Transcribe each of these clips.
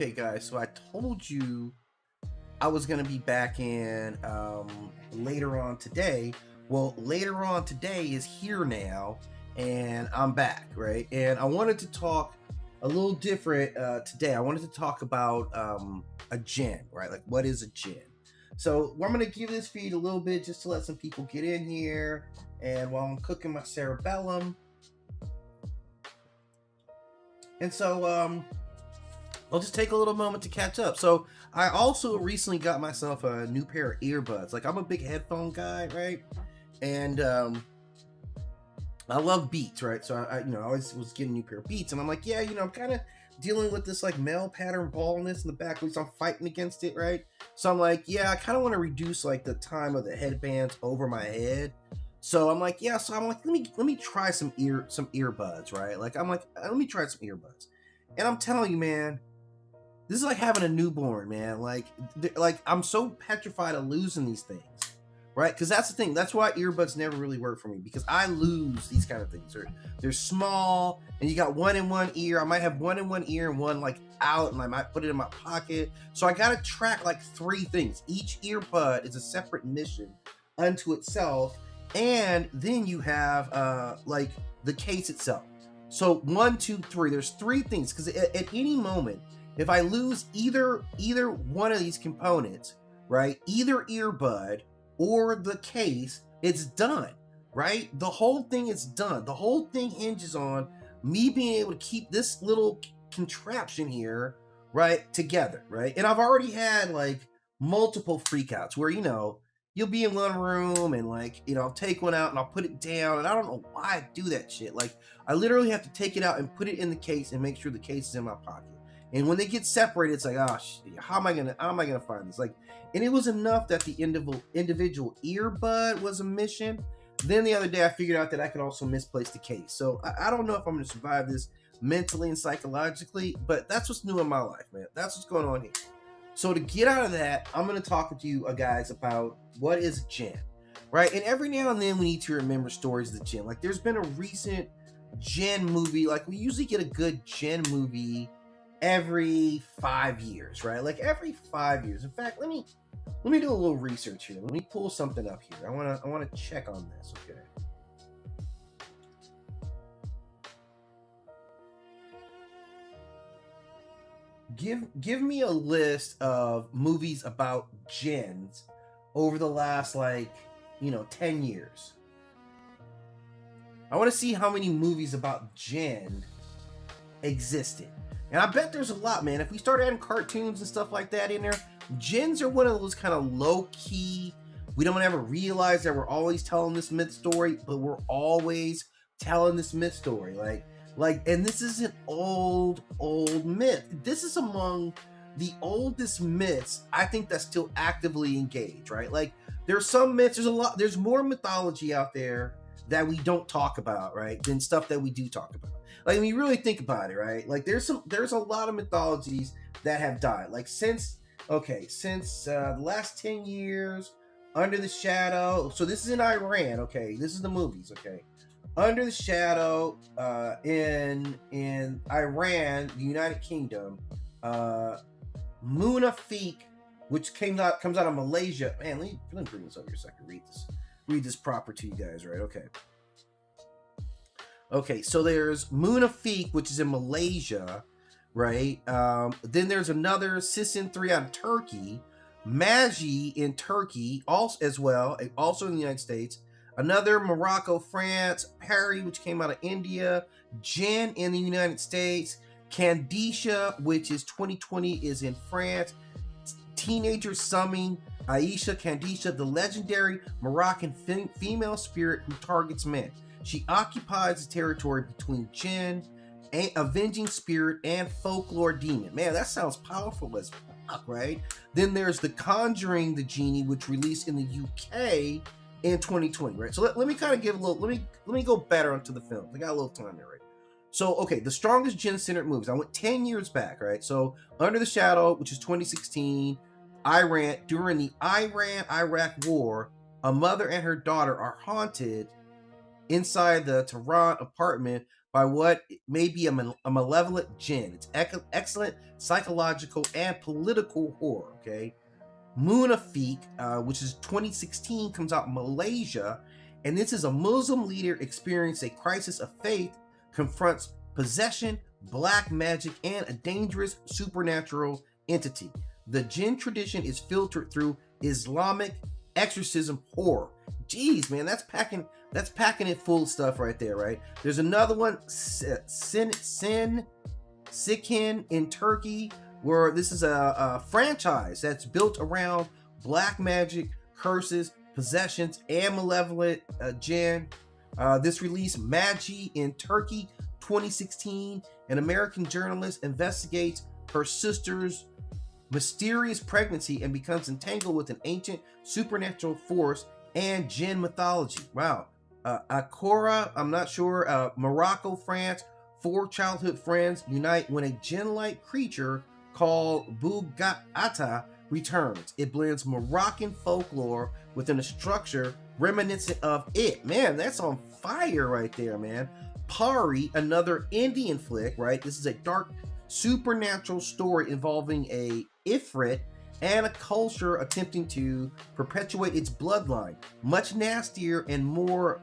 Okay, guys, so I told you I was going to be back in later on today. Well, later on today is here now, and I'm back, right? And I wanted to talk a little different today. I wanted to talk about a jinn, right? Like, what is a jinn? So, I'm going to give this feed a little bit just to let some people get in here. And while I'm cooking my cerebellum, and so I'll just take a little moment to catch up. So I also recently got myself a new pair of earbuds. Like I'm a big headphone guy, right? And I love Beats, right? So I always was getting a new pair of Beats, and I'm like, yeah, I'm kind of dealing with this like male pattern baldness in the back. At least I'm fighting against it, right? So I'm like, yeah, I kind of want to reduce like the time of the headbands over my head. So I'm like, yeah. So I'm like, let me try some earbuds, right? Like I'm like, let me try some earbuds, and I'm telling you, man, this is like having a newborn, man. Like I'm so petrified of losing these things, right? Because that's the thing. That's why earbuds never really work for me, because I lose these kind of things. They're small, and you got one in one ear. I might have one in one ear and one like out, and I might put it in my pocket. So I gotta track like three things. Each earbud is a separate mission unto itself, and then you have like the case itself. So 1, 2, 3. There's three things, because at any moment, if I lose either one of these components, right, either earbud or the case, it's done, right? The whole thing is done. The whole thing hinges on me being able to keep this little contraption here, right, together, right? And I've already had like multiple freakouts where you'll be in one room and like I'll take one out and I'll put it down, and I don't know why I do that shit. Like I literally have to take it out and put it in the case and make sure the case is in my pocket. And when they get separated, it's like, oh, how am I gonna find this? Like, and it was enough that the individual earbud was a mission. Then the other day, I figured out that I could also misplace the case. So I don't know if I'm gonna survive this mentally and psychologically, but that's what's new in my life, man. That's what's going on here. So to get out of that, I'm gonna talk with you guys about what is jinn, right? And every now and then we need to remember stories of the jinn. Like, there's been a recent jinn movie. Like, we usually get a good jinn movie every 5 years, right? Like every 5 years. In fact, let me do a little research here. Let me pull something up here. I wanna check on this, okay? Give me a list of movies about jinns over the last 10 years. I want to see how many movies about jinn existed. And I bet there's a lot, man. If we start adding cartoons and stuff like that in there, jinns are one of those kind of low-key, we don't ever realize that we're always telling this myth story, but we're always telling this myth story. And this is an old myth. This is among the oldest myths, I think, that's still actively engaged, right? Like, there's some myths, there's more mythology out there that we don't talk about, right, than stuff that we do talk about. Like, when you really think about it, right? Like, there's a lot of mythologies that have died. Like, since the last 10 years, Under the Shadow. So this is in Iran, okay? This is the movies, okay? Under the Shadow, in Iran, the United Kingdom, Munafik, which comes out of Malaysia. Man, let me bring this up here so I can read this proper to you guys, right? Okay, so there's Munafik, which is in Malaysia, right? Then there's another Sisin 3 out of Turkey, Magi in Turkey, also in the United States. Another Morocco, France, Perry, which came out of India, Jinn in the United States, Candisha, which is 2020, is in France, Teenager Summoning, Aisha Candisha, the legendary Moroccan female spirit who targets men. She occupies the territory between jinn, avenging spirit, and folklore demon. Man, that sounds powerful as fuck, right? Then there's The Conjuring, the Genie, which released in the UK in 2020, right? So let me kind of give a little, let me go better onto the film. I got a little time there, right? So, okay, the strongest jinn-centered movies. I went 10 years back, right? So, Under the Shadow, which is 2016, Iran, during the Iran-Iraq War, a mother and her daughter are haunted inside the Tehran apartment by what may be a malevolent jinn. It's excellent psychological and political horror. Okay, Munafik, which is 2016, comes out in Malaysia, and this is a Muslim leader experiencing a crisis of faith, confronts possession, black magic, and a dangerous supernatural entity. The jinn tradition is filtered through Islamic exorcism horror. Jeez, man, that's packing it full of stuff right there, right? There's another one, Sikin in Turkey, where this is a franchise that's built around black magic, curses, possessions, and malevolent jinn. This released Magi in Turkey 2016. An American journalist investigates her sister's mysterious pregnancy and becomes entangled with an ancient supernatural force and jinn mythology. Wow. Akora, I'm not sure. Morocco, France. 4 childhood friends unite when a jinn-like creature called Bugata returns. It blends Moroccan folklore within a structure reminiscent of it. Man, that's on fire right there, man. Pari, another Indian flick, right? This is a dark supernatural story involving a Ifrit and a culture attempting to perpetuate its bloodline. Much nastier and more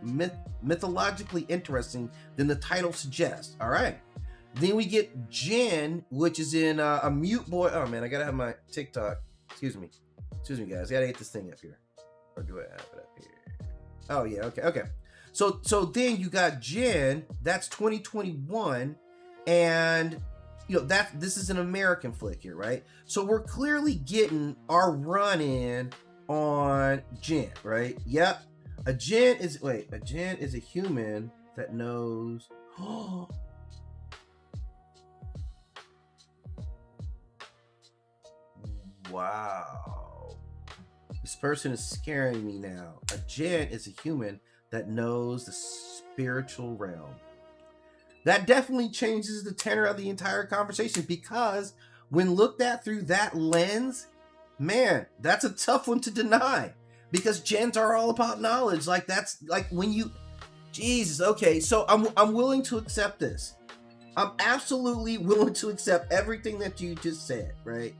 mythologically interesting than the title suggests. All right. Then we get Jinn, which is in a mute boy. Oh man, I gotta have my TikTok. Excuse me, guys. I gotta get this thing up here. Or do I have it up here? Oh yeah. Okay. So then you got Jinn. That's 2021, and this is an American flick here, right? So we're clearly getting our run in on Jinn, right? Yep. A Jinn is a human that knows. Wow. This person is scaring me now. A Jinn is a human that knows the spiritual realm. That definitely changes the tenor of the entire conversation, because when looked at through that lens, man, that's a tough one to deny, because jinns are all about knowledge. Like, that's like when you, Jesus. Okay, so I'm willing to accept this. I'm absolutely willing to accept everything that you just said, right?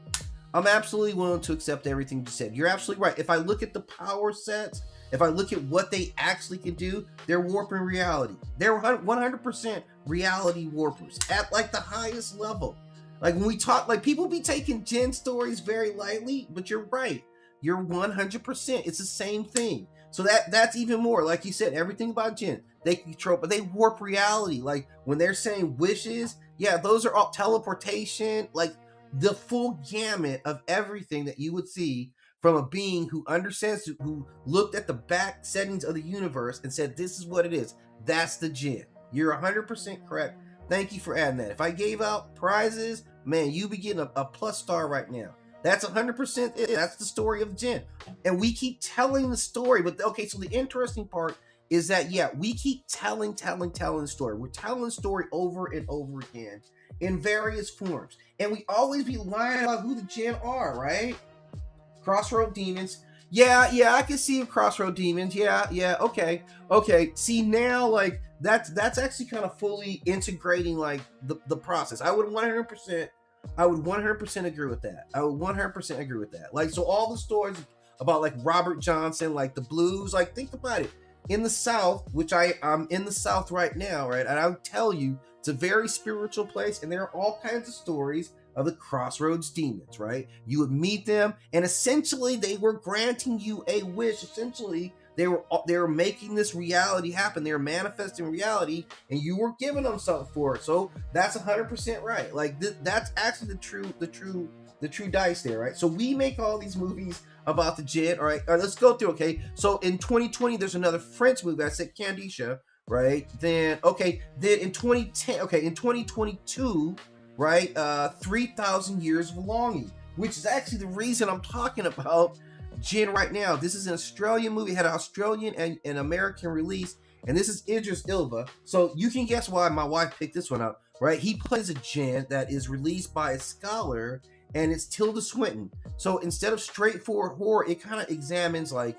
I'm absolutely willing to accept everything you said. You're absolutely right. If I look at the power sets, if I look at what they actually can do, they're warping reality. They're 100% reality warpers at like the highest level. Like when we talk, like people be taking jinn stories very lightly, but you're right. You're 100%. It's the same thing. So that's even more. Like you said, everything about jinn, they control, but they warp reality. Like when they're saying wishes, yeah, those are all teleportation, like the full gamut of everything that you would see from a being who understands, who looked at the back settings of the universe and said, this is what it is. That's the jinn. You're 100% correct. Thank you for adding that. If I gave out prizes, man, you be getting a plus star right now. That's 100% it. That's the story of jinn. And we keep telling the story. But okay, so the interesting part is that, yeah, we keep telling the story. We're telling the story over and over again in various forms. And we always be lying about who the jinn are, right? Crossroad demons. Yeah, I can see crossroad demons. Yeah, okay. See, now, like, that's actually kind of fully integrating, like, the process. I would 100% agree with that. I would 100% agree with that. Like, so all the stories about, like, Robert Johnson, like, the blues, like, think about it. In the South, which I'm in the South right now, right? And I'll tell you, it's a very spiritual place, and there are all kinds of stories of the crossroads demons, right? You would meet them, and essentially they were granting you a wish. Essentially, they were making this reality happen. They were manifesting reality, and you were giving them something for it. So that's 100% right. Like that's actually the true dice there, right? So we make all these movies about the jinn. All right, let's go through. Okay, so in 2020, there's another French movie. I said Candisha, right? Then in 2010, in 2022. Right, 3,000 Years of Longing, which is actually the reason I'm talking about Jinn right now. This is an Australian movie, had an Australian and American release, and this is Idris Elba. So you can guess why my wife picked this one up, right? He plays a Jinn that is released by a scholar, and it's Tilda Swinton. So instead of straightforward horror, it kind of examines like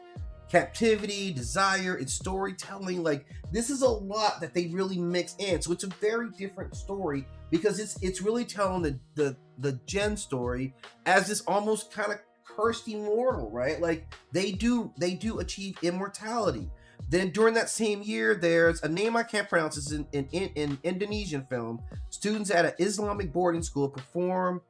captivity, desire, and storytelling. Like, this is a lot that they really mix in. So it's a very different story because it's really telling the Jinn story as this almost kind of cursed immortal, right? Like they do achieve immortality. Then during that same year, there's a name I can't pronounce. It's in Indonesian film. Students at an Islamic boarding school perform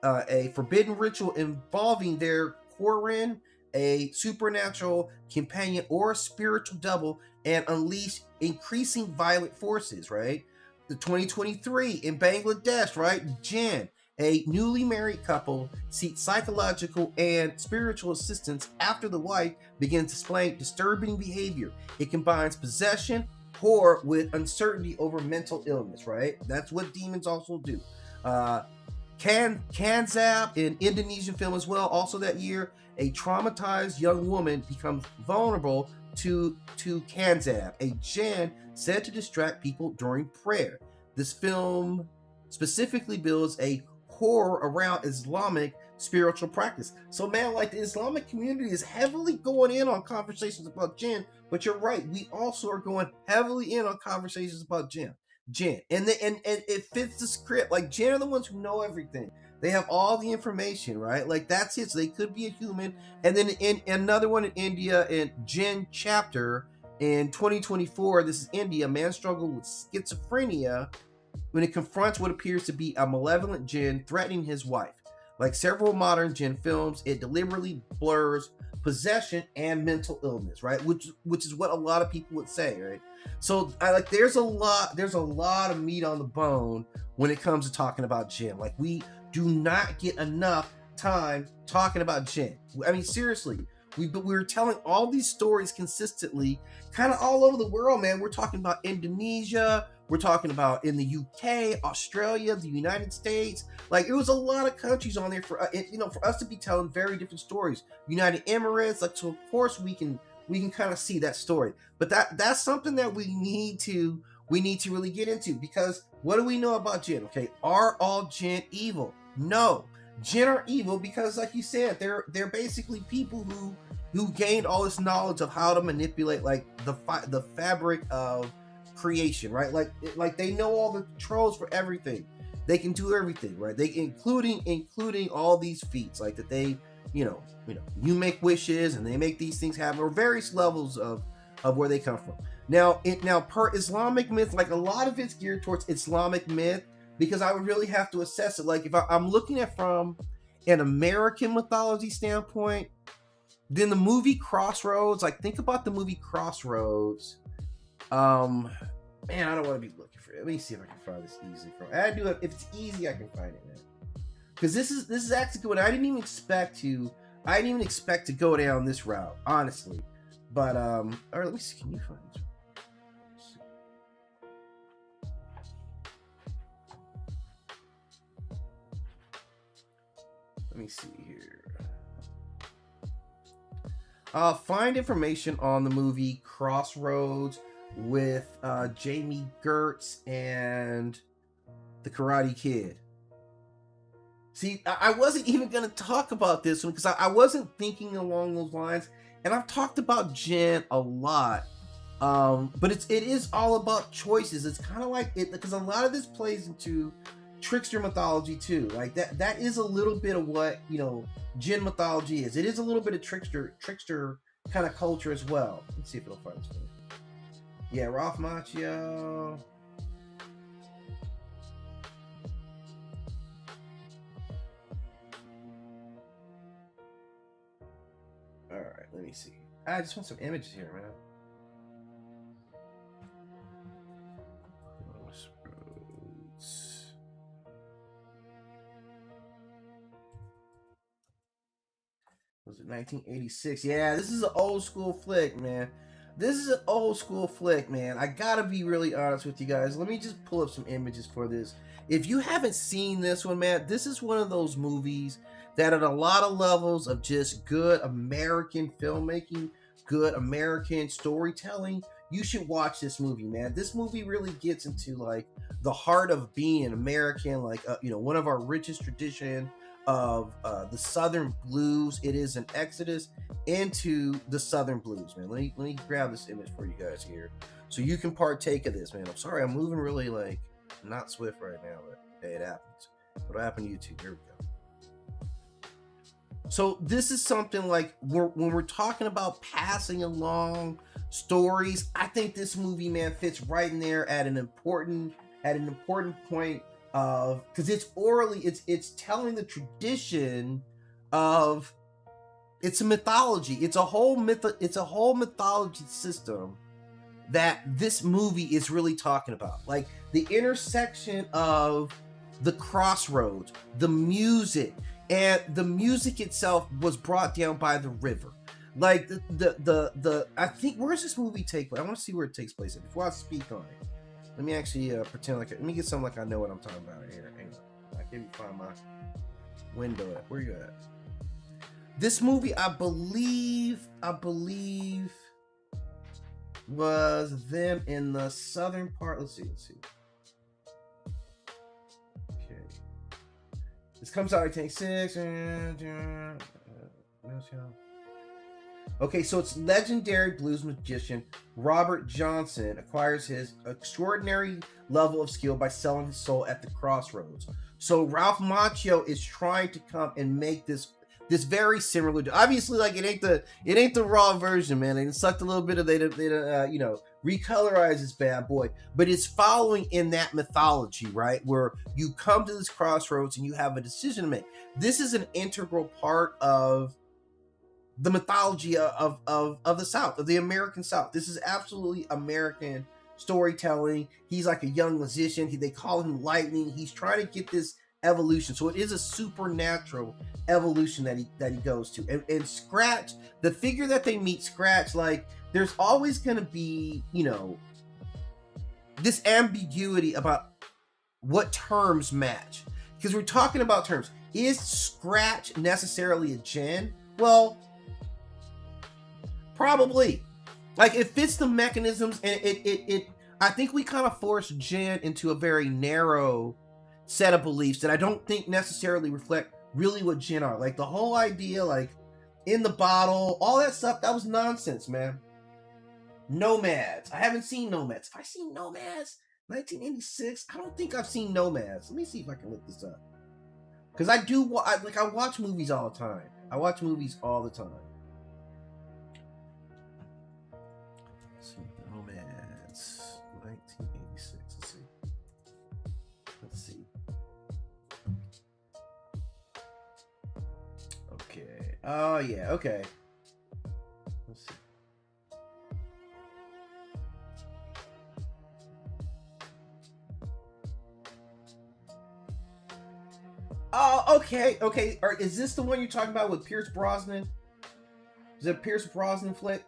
a forbidden ritual involving their Qur'an, a supernatural companion or a spiritual double, and unleash increasing violent forces, right? The 2023 in Bangladesh, right? Jinn, a newly married couple, seeks psychological and spiritual assistance after the wife begins displaying disturbing behavior. It combines possession, horror with uncertainty over mental illness, right? That's what demons also do. Kanzab, in Indonesian film as well, also that year, a traumatized young woman becomes vulnerable to Kanzab, a jinn said to distract people during prayer. This film specifically builds a horror around Islamic spiritual practice. So man, like the Islamic community is heavily going in on conversations about jinn, but you're right, we also are going heavily in on conversations about jinn. And it fits the script. Like Jinn are the ones who know everything. They have all the information, right? Like that's it. So they could be a human. And then in another one in India, in Jinn chapter in 2024, this is India. Man struggled with schizophrenia when it confronts what appears to be a malevolent jinn threatening his wife. Like several modern jinn films, it deliberately blurs possession and mental illness, right? Which is what a lot of people would say, right? So there's a lot of meat on the bone when it comes to talking about jinn. Like we do not get enough time talking about jinn. I mean, seriously, we're telling all these stories consistently, kind of all over the world, man. We're talking about Indonesia. We're talking about in the UK, Australia, the United States. Like it was a lot of countries on there for for us to be telling very different stories. United Emirates, like so of course we can kind of see that story. But that's something that we need to really get into, because what do we know about jinn? Okay, are all jinn evil? No. Jinn are evil because, like you said, they're basically people who gained all this knowledge of how to manipulate like the fabric of creation, right? Like they know all the controls for everything. They can do everything, right? They including all these feats, like that they you make wishes and they make these things happen, or various levels of where they come from. Now per Islamic myth, like a lot of it's geared towards Islamic myth, because I would really have to assess it. Like if I'm looking at from an American mythology standpoint, then the movie Crossroads, like think about the movie Crossroads. Man, I don't want to be looking for it. Let me see if I can find this easily. I do. If it's easy, I can find it, man. Because this is actually good. I didn't even expect to go down this route, honestly. But all right, let me see. Can you find this one? Let me see here. Find information on the movie Crossroads with Jamie Gertz and the Karate Kid. See, I wasn't even going to talk about this one because I wasn't thinking along those lines. And I've talked about jinn a lot. But it is all about choices. It's kind of like it, because a lot of this plays into trickster mythology too. Like that is a little bit of what, jinn mythology is. It is a little bit of trickster kind of culture as well. Let's see if it'll find this one. Yeah, Ralph Macchio. All right, let me see. I just want some images here, man. Was it 1986? Yeah, this is an old school flick, man. This is an old school flick, man. I gotta be really honest with you guys. Let me just pull up some images for this. If you haven't seen this one, man, this is one of those movies that at a lot of levels of just good American filmmaking, good American storytelling, you should watch this movie, man. This movie really gets into like the heart of being American, like one of our richest tradition the Southern blues. It is an exodus into the Southern blues, man. Let me grab this image for you guys here, so you can partake of this, man. I'm sorry, I'm moving really like not swift right now, but hey, it happens. What'll happen to YouTube? Here we go. So this is something like when we're talking about passing along stories, I think this movie, man, fits right in there at an important point of, because it's orally, it's telling the tradition of, it's a mythology, it's a whole mythology system that this movie is really talking about, like the intersection of the crossroads, the music. And the music itself was brought down by the river. Like the I think, where's this movie take place? I want to see where it takes place. Before I speak on it, let me actually pretend like, let me get something like I know what I'm talking about here. Hang on, I can't even find my window at. Where you at? This movie, I believe was them in the southern part. Let's see. This comes out, I think, 6. Okay, so it's legendary blues magician Robert Johnson acquires his extraordinary level of skill by selling his soul at the crossroads. So Ralph Macchio is trying to come and make this very similar. Obviously, like it ain't the raw version, man. They sucked a little bit of they recolorize this bad boy, but it's following in that mythology, right? Where you come to this crossroads and you have a decision to make. This is an integral part of the mythology of the South, of the American South. This is absolutely American storytelling. He's like a young musician. They call him Lightning. He's trying to get this evolution, so it is a supernatural evolution that he goes to. And Scratch, the figure that they meet, Scratch, like there's always going to be, this ambiguity about what terms match, because we're talking about terms. Is Scratch necessarily a Jinn? Well, probably. Like it fits the mechanisms, and it I think we kind of force Jinn into a very narrow set of beliefs that I don't think necessarily reflect really what Jinn are. Like the whole idea, like in the bottle, all that stuff, that was nonsense, man. Nomads. I haven't seen Nomads. Have I seen Nomads? 1986? I don't think I've seen Nomads. Let me see if I can look this up. Because I watch movies all the time. Let's see, Nomads. 1986. Let's see. Okay. Oh, yeah. Okay. Let's see. Oh, okay. Is this the one you're talking about with Pierce Brosnan? Is it a Pierce Brosnan flick?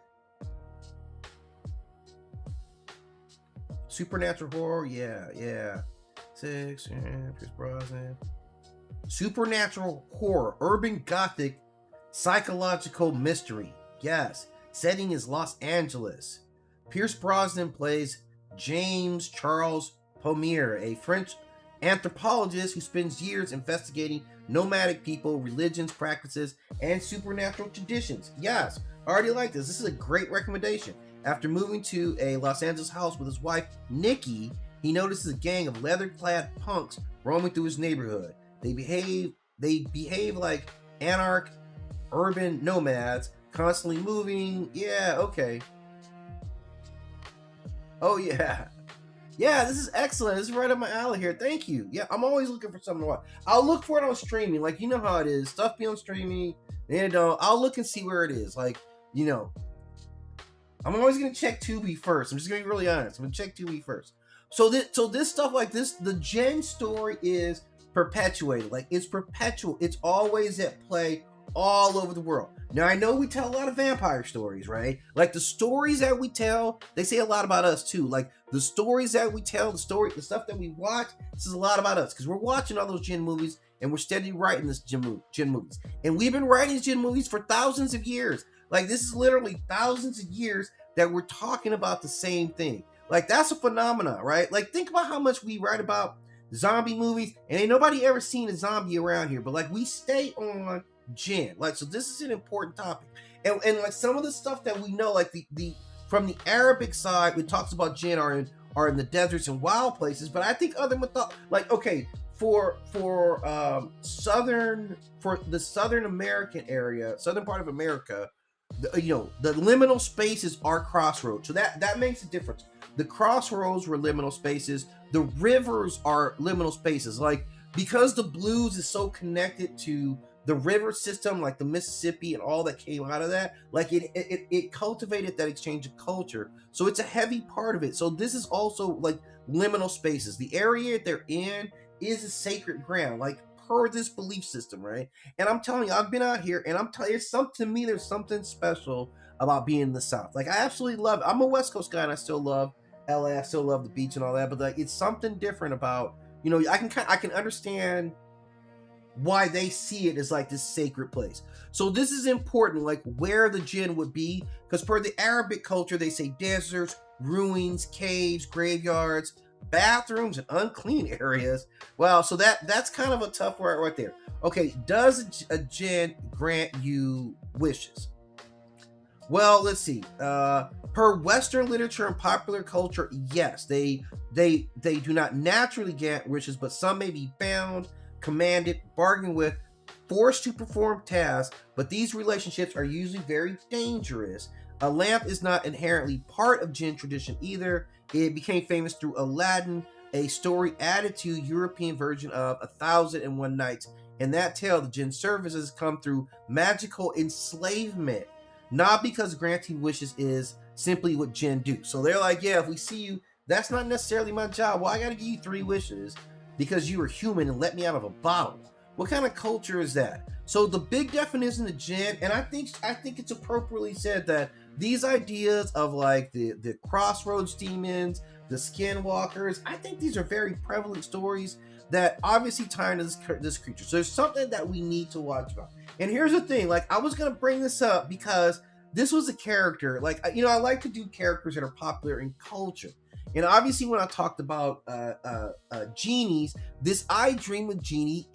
Supernatural horror? Yeah. 6, Pierce Brosnan. Supernatural horror, urban gothic, psychological mystery. Yes. Setting is Los Angeles. Pierce Brosnan plays James Charles Pommier, a French anthropologist who spends years investigating nomadic people, religions, practices, and supernatural traditions. Yes, I already like this. This is a great recommendation. After moving to a Los Angeles house with his wife, Nikki, he notices a gang of leather-clad punks roaming through his neighborhood. They behave like anarch urban nomads, constantly moving. Yeah, okay. Oh, yeah. Yeah, this is excellent. This is right up my alley here. Thank you. Yeah, I'm always looking for something to watch. I'll look for it on streaming. Like, you know how it is. Stuff be on streaming. And I'll look and see where it is. Like, I'm always going to check Tubi first. I'm just going to be really honest. I'm going to check Tubi first. So this stuff like this, the Jinn story is perpetuated. Like, it's perpetual. It's always at play all over the world. Now, I know we tell a lot of vampire stories, right? Like, the stories that we tell, they say a lot about us, too. Like, the stories that we tell, the stuff that we watch, this is a lot about us. Because we're watching all those Jinn movies, and we're steadily writing this Jinn movies. And we've been writing Jinn movies for thousands of years. Like, this is literally thousands of years that we're talking about the same thing. Like, that's a phenomenon, right? Like, think about how much we write about zombie movies, and ain't nobody ever seen a zombie around here, but like we stay on Jinn. Like, so this is an important topic. And like some of the stuff that we know, like the from the Arabic side, it talks about Jinn are in the deserts and wild places, but I think other like, okay, for the Southern American area, southern part of America, the liminal spaces are crossroads, so that makes a difference. The crossroads were liminal spaces. The rivers are liminal spaces, like because the blues is so connected to the river system, like the Mississippi and all that came out of that, like it cultivated that exchange of culture, so it's a heavy part of it. So this is also like liminal spaces. The area they're in is a sacred ground, like per this belief system, right? And I'm telling you, I've been out here, and I'm telling you, to me, there's something special about being in the South. Like, I absolutely love it. I'm a West Coast guy, and I still love LA. I still love the beach and all that, but like, it's something different about, I can understand why they see it as like this sacred place. So this is important, like where the Jinn would be, because per the Arabic culture, they say deserts, ruins, caves, graveyards, bathrooms, and unclean areas. Well, so that's kind of a tough word right there. Okay, does a Jinn grant you wishes? Well, let's see. Per Western literature and popular culture, yes, they do not naturally grant wishes, but some may be bound, commanded, bargained with, forced to perform tasks, but these relationships are usually very dangerous. A lamp is not inherently part of Jinn tradition either. It became famous through Aladdin, a story added to European version of 1001 Nights. In that tale, the Jinn services come through magical enslavement, not because granting wishes is simply what Jinn do. So they're like, yeah, if we see you, that's not necessarily my job. Well, I gotta give you 3 wishes because you were human and let me out of a bottle. What kind of culture is that? So the big definition of Jinn, and I think it's appropriately said that these ideas of like the crossroads demons, the skinwalkers, I think these are very prevalent stories that obviously tie into this creature. So there's something that we need to watch about. And here's the thing, like I was gonna bring this up because this was a character, like, I like to do characters that are popular in culture. And obviously, when I talked about genies, this I Dream of Genie,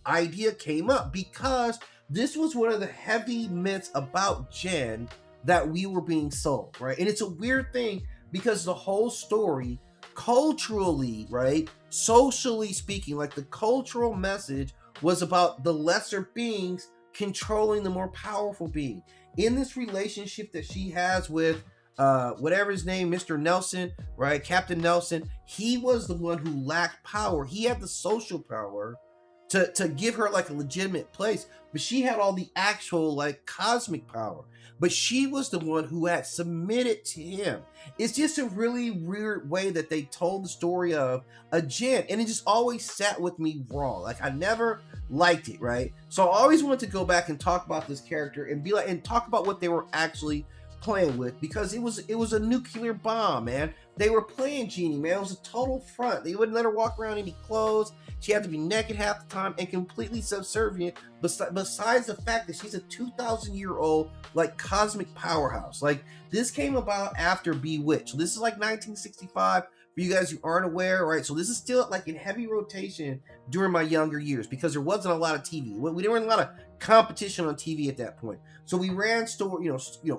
idea came up because this was one of the heavy myths about Jinn that we were being sold, right? And it's a weird thing because the whole story, culturally, right, socially speaking, like the cultural message was about the lesser beings controlling the more powerful being. In this relationship that she has with whatever his name, Mr. Nelson, right? Captain Nelson, he was the one who lacked power. He had the social power to give her like a legitimate place, but she had all the actual like cosmic power. But she was the one who had submitted to him. It's just a really weird way that they told the story of a Jinn, and it just always sat with me wrong. Like I never liked it, right? So I always wanted to go back and talk about this character and be like, and talk about what they were actually playing with, because it was a nuclear bomb, man. They were playing Genie, man. It was a total front. They wouldn't let her walk around in any clothes. She had to be naked half the time and completely subservient, besides the fact that she's a 2,000-year-old like cosmic powerhouse. Like this came about after Bewitched. So this is like 1965 for you guys who aren't aware, right? So this is still like in heavy rotation during my younger years because there wasn't a lot of TV. We didn't have a lot of competition on TV at that point. So we ran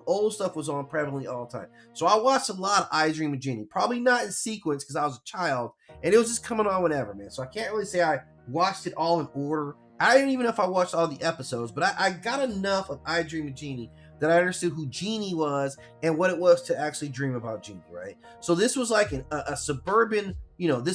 old stuff was on prevalently all the time. So I watched a lot of I Dream of Genie, probably not in sequence because I was a child and it was just coming on whenever, man. So I can't really say I watched it all in order. I didn't even know if I watched all the episodes, but I got enough of I Dream of Genie that I understood who Genie was and what it was to actually dream about Genie, right? So this was like a suburban, the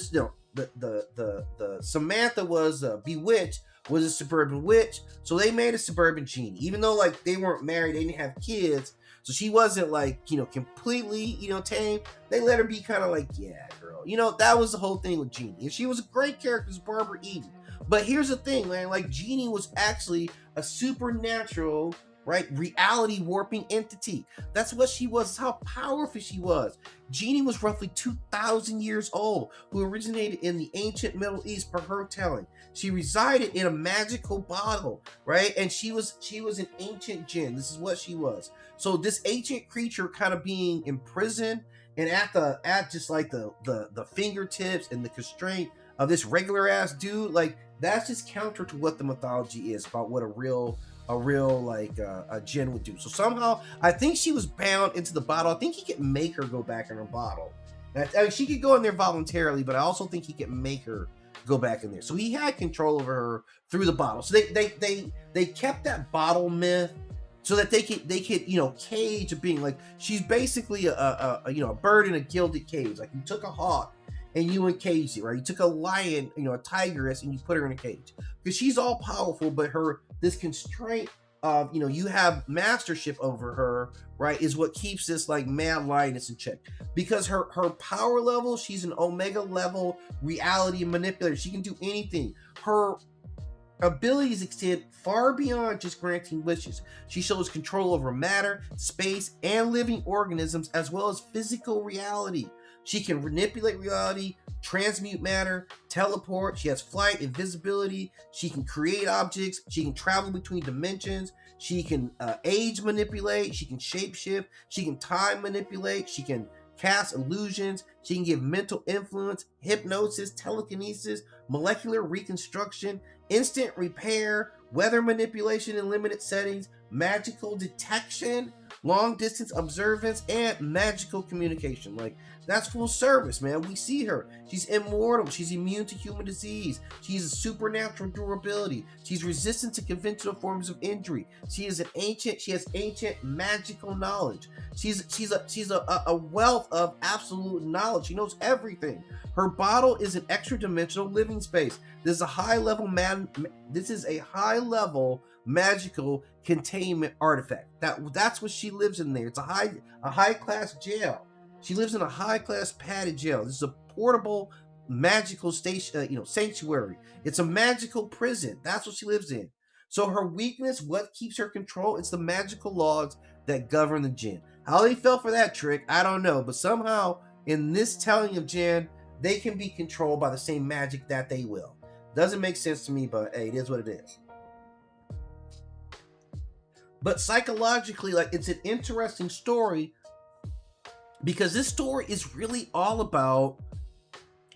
Samantha was Bewitched was a suburban witch, so they made a suburban Genie. Even though like they weren't married, they didn't have kids, so she wasn't like completely tame. They let her be kind of like, yeah, girl. That was the whole thing with Genie. And she was a great character, as Barbara Eden. But here's the thing, man. Like Genie was actually a supernatural, right, reality warping entity. That's what she was. That's how powerful she was. Genie was roughly 2,000 years old, who originated in the ancient Middle East per her telling. She resided in a magical bottle, right? And she was an ancient Jinn. This is what she was. So this ancient creature kind of being imprisoned and at just like the fingertips and the constraint of this regular ass dude, like that's just counter to what the mythology is about what a real like a Jinn would do. So somehow I think she was bound into the bottle. I think he could make her go back in her bottle. I mean, she could go in there voluntarily, but I also think he could make her go back in there. So he had control over her through the bottle. So they kept that bottle myth so that they could cage a being. Like she's basically a bird in a gilded cage. Like you took a hawk and you encaged it, right? You took a lion, a tigress, and you put her in a cage because she's all powerful, but this constraint of you have mastership over her, right, is what keeps this like mad lioness in check. Because her power level, she's an omega level reality manipulator. She can do anything. Her abilities extend far beyond just granting wishes. She shows control over matter, space, and living organisms, as well as physical reality. She can manipulate reality, transmute matter, teleport. She has flight, invisibility. She can create objects. She can travel between dimensions. She can age manipulate. She can shapeshift. She can time manipulate. She can cast illusions. She can give mental influence, hypnosis, telekinesis, molecular reconstruction, instant repair, weather manipulation in limited settings, magical detection, long distance observance, and magical communication. Like that's full service, man. We see her. She's immortal. She's immune to human disease. She's a supernatural durability. She's resistant to conventional forms of injury. She has ancient magical knowledge. She's a wealth of absolute knowledge. She knows everything. Her bottle is an extra dimensional living space. This is a high level magical containment artifact. That's what she lives in there. It's a high class jail. She lives in a high class padded jail. This is a portable magical station, sanctuary. It's a magical prison. That's what she lives in. So her weakness, what keeps her control? It's the magical laws that govern the Jinn. How they fell for that trick, I don't know. But somehow in this telling of Jinn, they can be controlled by the same magic that they will. Doesn't make sense to me, but hey, it is what it is. But psychologically, like it's an interesting story because this story is really all about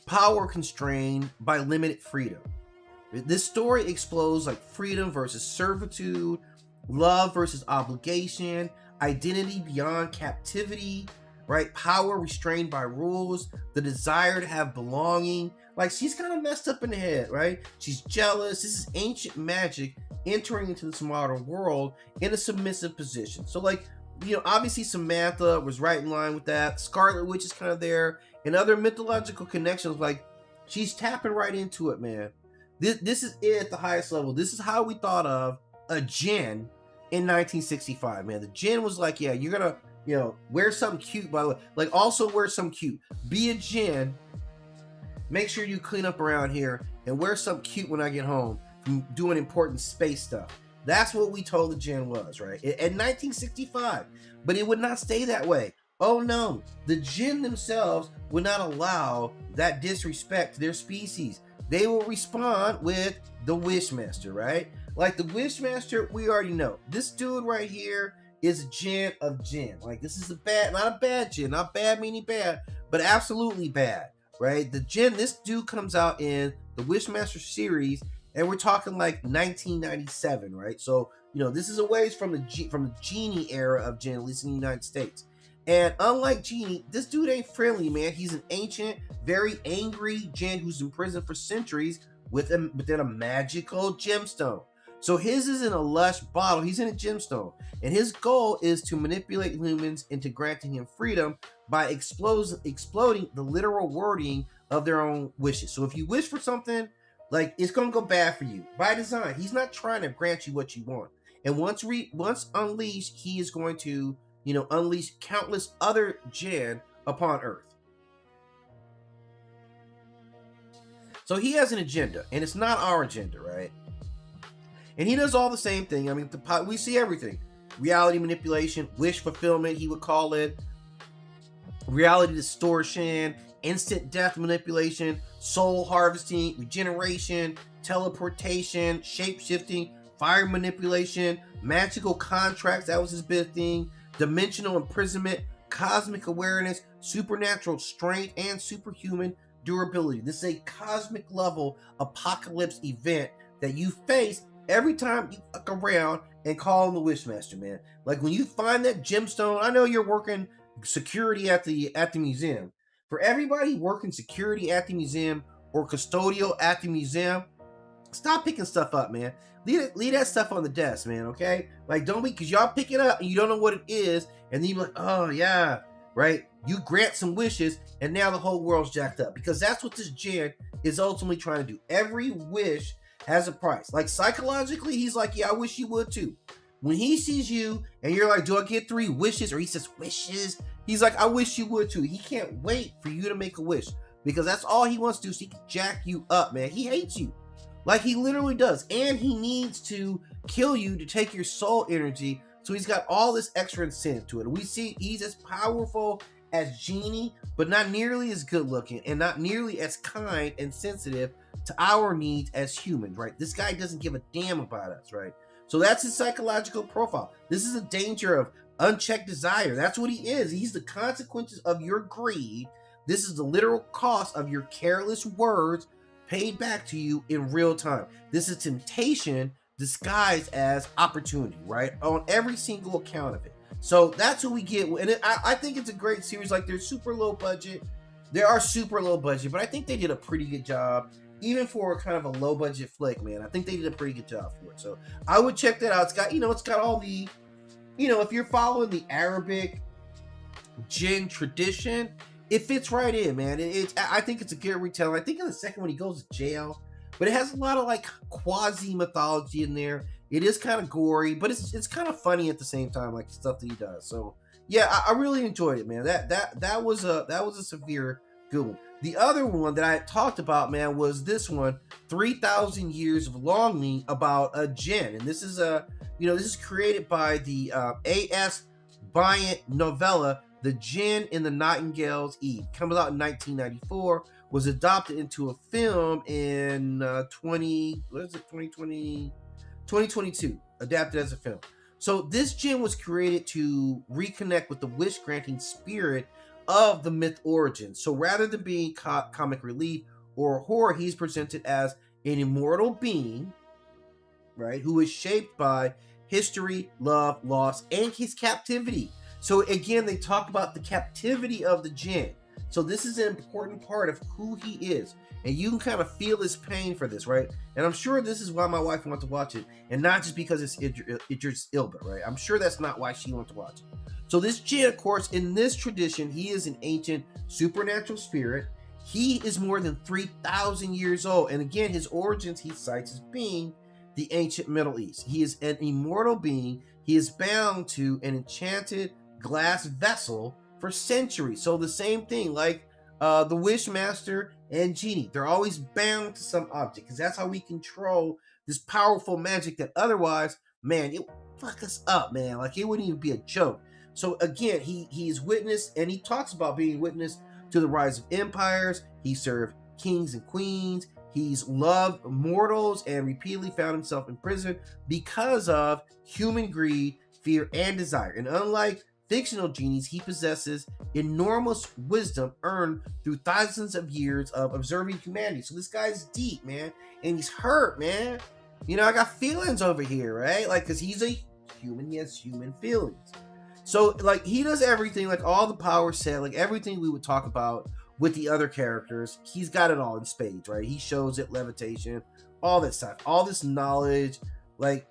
power constrained by limited freedom. This story explores like freedom versus servitude, love versus obligation, identity beyond captivity, right? Power restrained by rules, the desire to have belonging. Like she's kind of messed up in the head, right? She's jealous. This is ancient magic entering into this modern world in a submissive position. So like, obviously Samantha was right in line with that. Scarlet Witch is kind of there. And other mythological connections, like she's tapping right into it, man. This is it at the highest level. This is how we thought of a Jinn in 1965, man. The Jinn was like, yeah, you're gonna, wear something cute, by the way. Like also wear something cute. Be a Jinn. Make sure you clean up around here and wear something cute when I get home from doing important space stuff. That's what we told the Jinn was, right? In 1965. But it would not stay that way. Oh no, the Jinn themselves would not allow that disrespect to their species. They will respond with the Wishmaster, right? Like the Wishmaster, we already know. This dude right here is a Jinn of Jinn. Like this is not a bad Jinn, not bad meaning bad, but absolutely bad, right? The Jinn, this dude comes out in the Wishmaster series, and we're talking like 1997, right? So, this is a ways from the Genie era of Jinn, at least in the United States. And unlike Genie, this dude ain't friendly, man. He's an ancient, very angry Jinn who's in prison for centuries within a magical gemstone. So his isn't a lush bottle, he's in a gemstone. And his goal is to manipulate humans into granting him freedom by exploding the literal wording of their own wishes. So if you wish for something, like it's gonna go bad for you by design. He's not trying to grant you what you want. And once unleashed, he is going to, unleash countless other Jinn upon Earth. So he has an agenda, and it's not our agenda, right? And he does all the same thing. I mean, we see everything. Reality manipulation, wish fulfillment, he would call it. Reality distortion, instant death manipulation, soul harvesting, regeneration, teleportation, shape-shifting, fire manipulation, magical contracts, that was his big thing, dimensional imprisonment, cosmic awareness, supernatural strength, and superhuman durability. This is a cosmic level apocalypse event that you face every time you look around and call on the Wishmaster, man. Like when you find that gemstone, I know you're working security at the museum. For everybody working security at the museum or custodial at the museum, stop picking stuff up, man. Leave that stuff on the desk, man, okay? Like, don't be, because y'all pick it up and you don't know what it is, and then you're like, oh, yeah, right? You grant some wishes, and now the whole world's jacked up, because that's what this Jinn is ultimately trying to do. Every wish has a price. Like, psychologically, he's like, yeah, I wish you would, too. When he sees you, and you're like, do I get 3 wishes? Or he says, wishes? He's like, I wish you would, too. He can't wait for you to make a wish, because that's all he wants to do, so he can jack you up, man. He hates you. Like he literally does. And he needs to kill you to take your soul energy. So he's got all this extra incentive to it. And we see he's as powerful as Genie, but not nearly as good looking and not nearly as kind and sensitive to our needs as humans, right? This guy doesn't give a damn about us, right? So that's his psychological profile. This is a danger of unchecked desire. That's what he is. He's the consequences of your greed. This is the literal cost of your careless words paid back to you in real time. This is temptation disguised as opportunity, right? On every single account of it. So that's what we get. And I think it's a great series. Like they're super low budget. They are super low budget, but I think they did a pretty good job. Even for kind of a low budget flick, man. I think they did a pretty good job for it. So I would check that out. It's got, it's got all the, if you're following the Arabic Jinn tradition, it fits right in, man. I think it's a good retelling. I think in the second one he goes to jail, but it has a lot of like quasi mythology in there. It is kind of gory, but it's kind of funny at the same time, like the stuff that he does. So yeah, I really enjoyed it, man. That was a severe good one. The other one that I talked about, man, was this one, 3,000 Years of Longing, about a Jinn, and this is this is created by the A.S. Bryant novella, The Jinn in the Nightingale's Eve. Comes out in 1994, was adopted into a film in 2022, adapted as a film. So this Jinn was created to reconnect with the wish-granting spirit of the myth origin. So rather than being comic relief or horror, he's presented as an immortal being, right, who is shaped by history, love, loss, and his captivity. So again, they talk about the captivity of the Jinn. So this is an important part of who he is. And you can kind of feel his pain for this, right? And I'm sure this is why my wife wants to watch it. And not just because it's Idris Elba, right? I'm sure that's not why she wants to watch it. So this Jinn, of course, in this tradition, he is an ancient supernatural spirit. He is more than 3,000 years old. And again, his origins he cites as being the ancient Middle East. He is an immortal being. He is bound to an enchanted glass vessel for centuries. So the same thing, like the Wishmaster and Genie, they're always bound to some object, because that's how we control this powerful magic that otherwise, man, it would fuck us up, man. Like it wouldn't even be a joke. So again, he is witness, and he talks about being witness to the rise of empires. He served kings and queens. He's loved mortals and repeatedly found himself in prison because of human greed, fear, and desire. And unlike fictional genies, he possesses enormous wisdom earned through thousands of years of observing humanity. So this guy's deep, man, and he's hurt, man. I got feelings over here, right? Like, because he's a human, he has human feelings. So, like, he does everything, like all the power set, like everything we would talk about with the other characters. He's got it all in spades, right? He shows it, levitation, all that stuff, all this knowledge, like,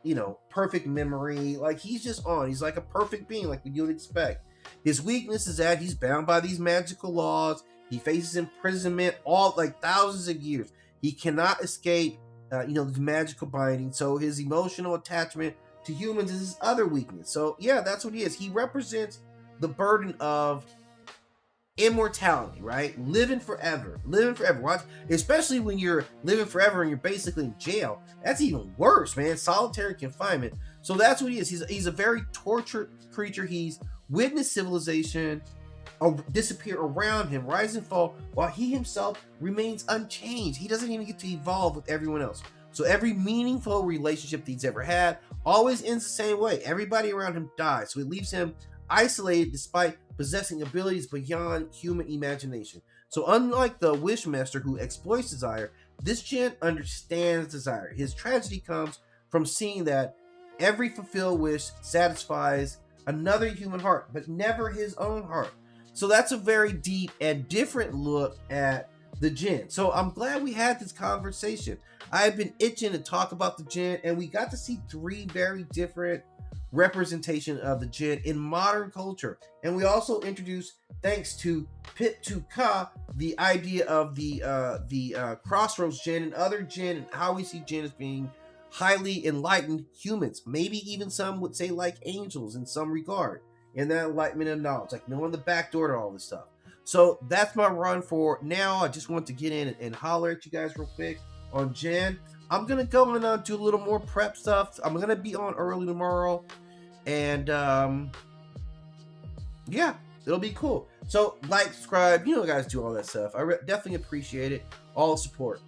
perfect memory. Like, he's just on. He's like a perfect being, like you would expect. His weakness is that he's bound by these magical laws. He faces imprisonment all like thousands of years. He cannot escape, the magical binding. So his emotional attachment to humans is his other weakness. So yeah, that's what he is. He represents the burden of immortality, right? Living forever. Watch, especially when you're living forever and you're basically in jail. That's even worse, man. Solitary confinement. So that's what he is. He's a very tortured creature. He's witnessed civilization disappear around him, rise and fall, while he himself remains unchanged. He doesn't even get to evolve with everyone else. So every meaningful relationship that he's ever had always ends the same way. Everybody around him dies. So it leaves him isolated despite possessing abilities beyond human imagination. So unlike the wishmaster who exploits desire, this jinn understands desire. His tragedy comes from seeing that every fulfilled wish satisfies another human heart, but never his own heart. So that's a very deep and different look at the jinn. So I'm glad we had this conversation. I've been itching to talk about the jinn, and we got to see 3 very different representation of the jinn in modern culture. And we also introduced, thanks to Pip to Ka, the idea of the crossroads jinn and other jinn, and how we see jinn as being highly enlightened humans, maybe even some would say like angels in some regard, in that enlightenment of knowledge, like knowing the back door to all this stuff. So that's my run for now. I just want to get in and holler at you guys real quick on jinn. I'm gonna go and do a little more prep stuff. I'm gonna be on early tomorrow, and yeah, it'll be cool. So like, subscribe, you know, guys, do all that stuff. I definitely appreciate it, all the support.